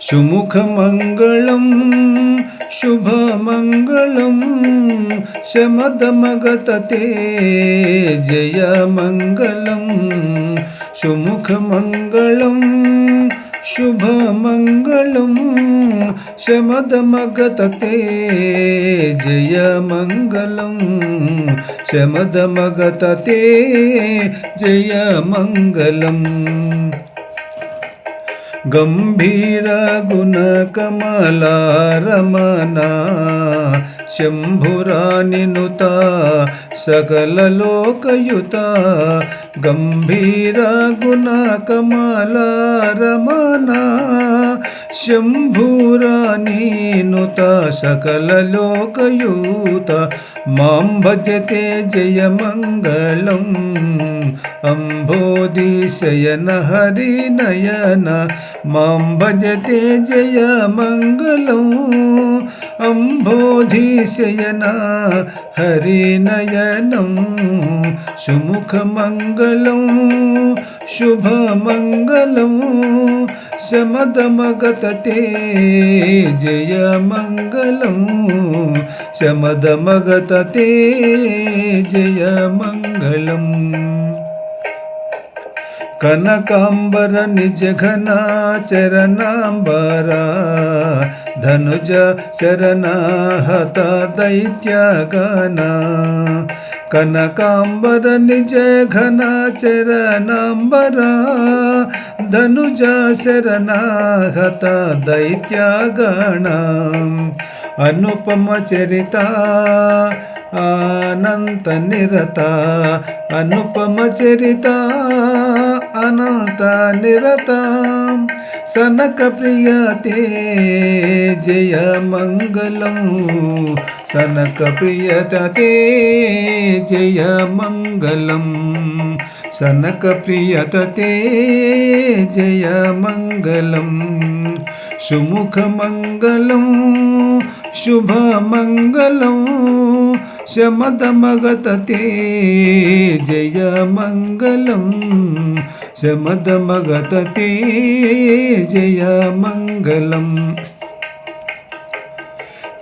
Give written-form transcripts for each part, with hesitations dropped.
सुमुखमङ्गलं शुभमङ्गलं शमदमगतते जयमङ्गलं सुमुखमङ्गलं शुभमङ्गलं शमदमगतते जयमङ्गलं शमदमगतते जयमङ्गलम् गंभीर गुण कमला रमना शंभुरानिनुता सकल लोकयुता गंभीर गुण कमला रमना शंभुरानिनुता सकल लोकयुता मां भजते जयमंगलम् अंबोधिशयन हरिनयन मां भजते जयमंगलम् अंबोधिशयन हरिनयनं सुमुखमंगलं शुभमंगलं शमदमगतते जयमंगलं शमदमगतते जयमंगलम् कनकांबर निज घना चरणांबरा धनुज शरणा हता दैत्यागना कनकांबर निज घना चरणांबरा धनुज शरणा हता दैत्यागना अनुपम चरिता अनंत निरता अनुपम चरिता अनंत निरता सनक प्रियते जय मंगलम सनक प्रियते जय मंगलम सनक प्रियते जय मंगलम सुमुख मंगलम शुभ मंगलम शमदमगतते जय मंगलम शमदमगतते जय मंगलम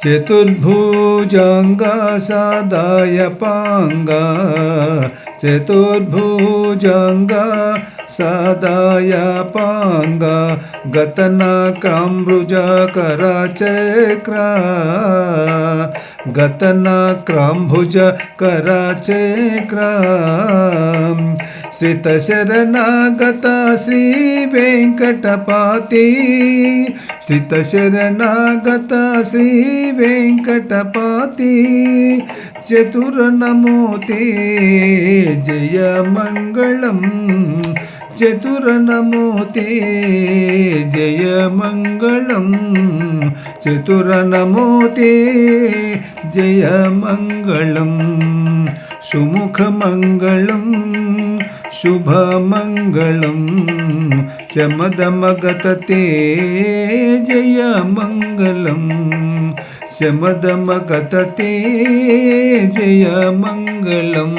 चतुर्भुजांगा सादाय पांगा चतुर्भुजांगा सादाय पांगा गतना क्राम्भुजा कराचक्रा गतना क्राम्भुज कराचक्रा श्रितशरणागता श्री वेंकटपति श्रितशरणागता श्री वेंकटपति चतुर्नमोते जय मंगलम चतुर्नमोते जय मंगलम चतुर्नमोते जय मंगलम सुमुखमंगलम शुभमंगलम शमदमगतते जय मंगलम शमदमगतते जय मंगलम।